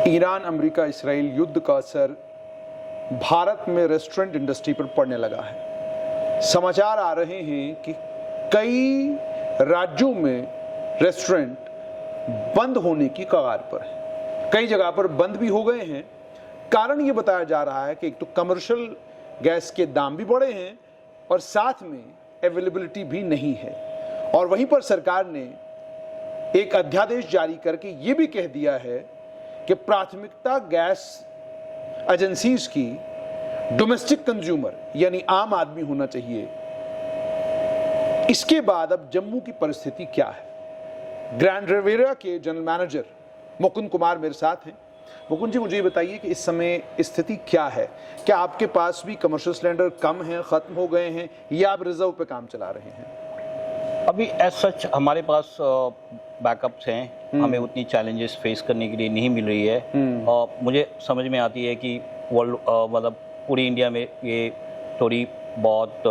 Iran, America, Israel युद्ध का असर भारत में रेस्टोरेंट इंडस्ट्री पर पड़ने लगा है। समाचार आ रहे हैं कि कई राज्यों में रेस्टोरेंट बंद होने की कगार पर है, कई जगह पर बंद भी हो गए हैं। कारण ये बताया जा रहा है कि एक तो कमर्शियल गैस के दाम भी बढ़े हैं और साथ में अवेलेबिलिटी भी नहीं है। और वहीं पर सरकार ने एक अध्यादेश जारी करके ये भी कह दिया है कि प्राथमिकता गैस एजेंसीज की डोमेस्टिक कंज्यूमर यानी आम आदमी होना चाहिए। इसके बाद अब जम्मू की परिस्थिति क्या है? ग्रैंड रिवेरा के जनरल मैनेजर मुकुंद कुमार मेरे साथ हैं। मुकुंद जी, मुझे ये बताइए कि इस समय स्थिति क्या है? क्या आपके पास भी कमर्शियल सिलेंडर कम हैं, खत्म हो गए हैं, या आप रिजर्व पे काम चला रहे हैं? अभी एज सच हमारे पास बैकअप्स हैं, हमें उतनी चैलेंजेस फेस करने के लिए नहीं मिल रही है। और मुझे समझ में आती है कि वर्ल्ड मतलब पूरी इंडिया में ये थोड़ी बहुत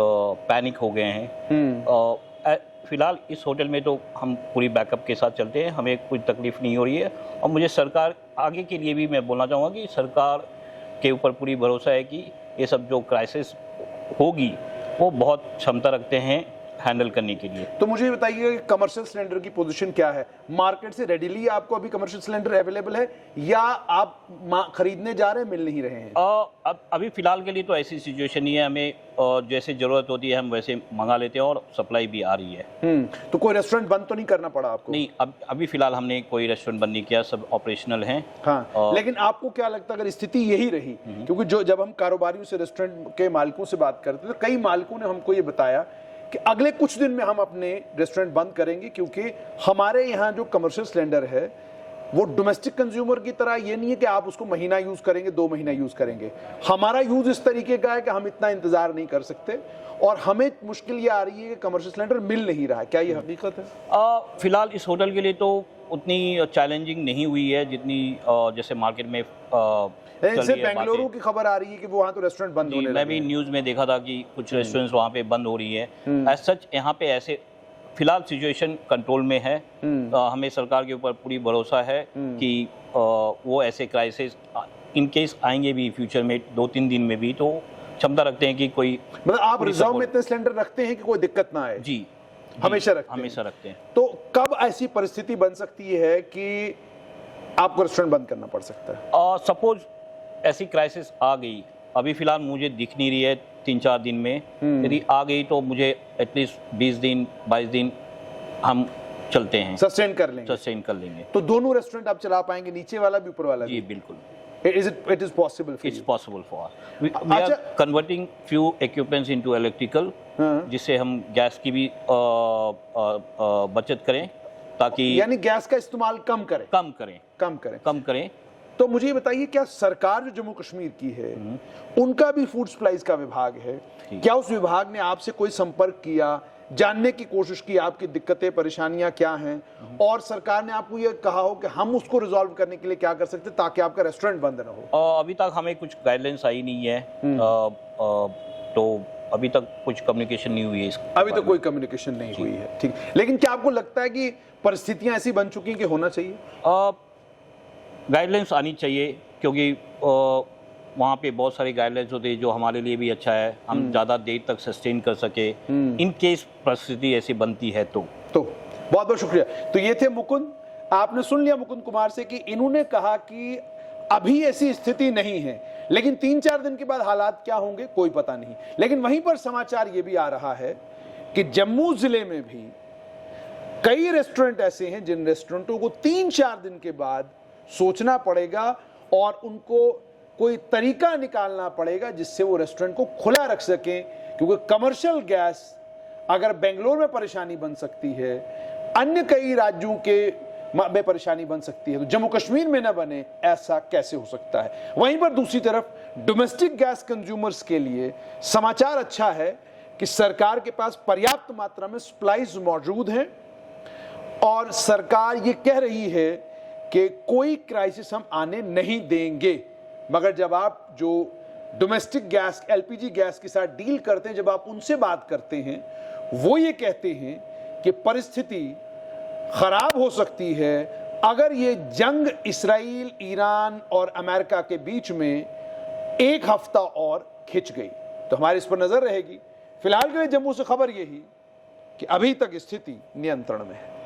पैनिक हो गए हैं। फिलहाल इस होटल में तो हम पूरी बैकअप के साथ चलते हैं, हमें कोई तकलीफ नहीं हो रही है। और मुझे सरकार आगे के लिए भी मैं बोलना चाहूँगा कि सरकार के ऊपर पूरी भरोसा है कि ये सब जो क्राइसिस होगी वो बहुत क्षमता रखते हैं हैंडल करने के लिए। तो मुझे बताइए कमर्शियल सिलेंडर की पोजीशन क्या है? मार्केट से रेडिली आपको अभी कमर्शियल सिलेंडर अवेलेबल है या आप खरीदने जा रहे हैं, मिल नहीं रहे हैं? अभी फिलहाल के लिए तो ऐसी सिचुएशन नहीं है, हमें जैसे जरूरत होती है हम वैसे मंगा लेते हैं और सप्लाई भी आ रही है। तो कोई रेस्टोरेंट बंद तो नहीं करना पड़ा आपको? नहीं, अभी फिलहाल हमने कोई रेस्टोरेंट बंद नहीं किया, सब ऑपरेशनल हैं। हाँ, लेकिन आपको क्या लगता है अगर स्थिति यही रही, क्योंकि जब हम कारोबारियों से, रेस्टोरेंट के मालिकों से बात करते तो कई मालिकों ने हमको ये बताया कि अगले कुछ दिन में हम अपने रेस्टोरेंट बंद करेंगे, क्योंकि हमारे यहाँ जो कमर्शियल सिलेंडर है वो डोमेस्टिक कंज्यूमर की तरह ये नहीं है कि आप उसको महीना यूज करेंगे, 2 महीना यूज करेंगे। हमारा यूज इस तरीके का है कि हम इतना इंतजार नहीं कर सकते और हमें मुश्किल ये आ रही है कि कमर्शियल सिलेंडर मिल नहीं रहा है। क्या ये हकीकत है? फिलहाल इस होटल के लिए तो उतनी चैलेंजिंग नहीं हुई है जितनी जैसे मार्केट में जैसे बेंगलुरु की खबर आ रही है कि वहाँ तो रेस्टोरेंट बंद होने लगे। मैं भी न्यूज़ में देखा था कि कुछ रेस्टोरेंट्स वहाँ पे बंद हो रही है। एज सच यहाँ पे ऐसे फिलहाल सिचुएशन कंट्रोल में है। हमें सरकार के ऊपर पूरी भरोसा है कि वो ऐसे क्राइसिस इन केस आएंगे भी फ्यूचर में 2-3 दिन में भी, तो क्षमता रखते हैं कि कोई, मतलब आप रिजर्व में इतने सिलेंडर रखते हैं कि कोई दिक्कत ना आए? जी, हमेशा रखते हैं। तो कब ऐसी परिस्थिति बन सकती है कि आपको रेस्टोरेंट बंद करना पड़ सकता है? सपोज ऐसी क्राइसिस आ गई, अभी फिलहाल मुझे दिख नहीं रही है 3-4 दिन में, यदि आ गई तो मुझे एटलीस्ट 20 दिन 22 दिन हम चलते हैं, सस्टेन कर लेंगे। तो दोनों रेस्टोरेंट आप चला पाएंगे, नीचे वाला भी ऊपर वाला भी? जी बिल्कुल। It is possible for you? It's possible for us. We are converting few equipments into electrical, जिससे हम गैस की भी बचत करें, ताकि यानी गैस का इस्तेमाल कम करें। तो मुझे ये बताइए, क्या सरकार जो जम्मू कश्मीर की है उनका भी फूड सप्लाईज का विभाग है? क्या उस विभाग ने आपसे कोई संपर्क किया, जानने की कोशिश की आपकी दिक्कतें परेशानियां क्या हैं, और सरकार ने आपको ये कहा हो कि हम उसको रिजॉल्व करने के लिए क्या कर सकते हैं ताकि आपका रेस्टोरेंट बंद ना हो? अभी तक हमें कुछ गाइडलाइंस आई नहीं है, तो अभी तक कुछ कम्युनिकेशन नहीं हुई है इसका। अभी तक कोई कम्युनिकेशन नहीं हुई है, ठीक। लेकिन क्या आपको लगता है कि परिस्थितियां ऐसी बन चुकी हैं कि होना चाहिए? गाइडलाइंस आनी चाहिए, क्योंकि वहाँ पे बहुत सारी गाइडलाइंस होती है जो हमारे लिए भी अच्छा है, हम ज़्यादा देर तक सस्टेन कर सके इन केस परिस्थिति ऐसी बनती है तो बहुत बहुत शुक्रिया। तो ये थे मुकुंद, आपने सुन लिया मुकुंद कुमार से कि इन्होंने कहा कि अभी ऐसी स्थिति नहीं है, लेकिन 3-4 दिन के बाद हालात क्या होंगे कोई पता नहीं। लेकिन वहीं पर समाचार ये भी आ रहा है कि जम्मू जिले में भी कई रेस्टोरेंट ऐसे हैं जिन रेस्टोरेंटों को 3-4 दिन के बाद सोचना पड़ेगा और उनको कोई तरीका निकालना पड़ेगा जिससे वो रेस्टोरेंट को खुला रख सकें, क्योंकि कमर्शियल गैस अगर बेंगलोर में परेशानी बन सकती है, अन्य कई राज्यों के में परेशानी बन सकती है, तो जम्मू कश्मीर में ना बने, ऐसा कैसे हो सकता है? वहीं पर दूसरी तरफ डोमेस्टिक गैस कंज्यूमर्स के लिए समाचार अच्छा है कि सरकार के पास पर्याप्त मात्रा में सप्लाईज मौजूद हैं और सरकार ये कह रही है कि कोई क्राइसिस हम आने नहीं देंगे। मगर जब आप जो डोमेस्टिक गैस, एलपीजी गैस के साथ डील करते हैं, जब आप उनसे बात करते हैं, वो ये कहते हैं कि परिस्थिति खराब हो सकती है, अगर ये जंग इसराइल, ईरान और अमेरिका के बीच में एक हफ्ता और खिंच गई तो हमारी इस पर नजर रहेगी। फिलहाल के लिए जम्मू से खबर यही कि अभी तक स्थिति नियंत्रण में है।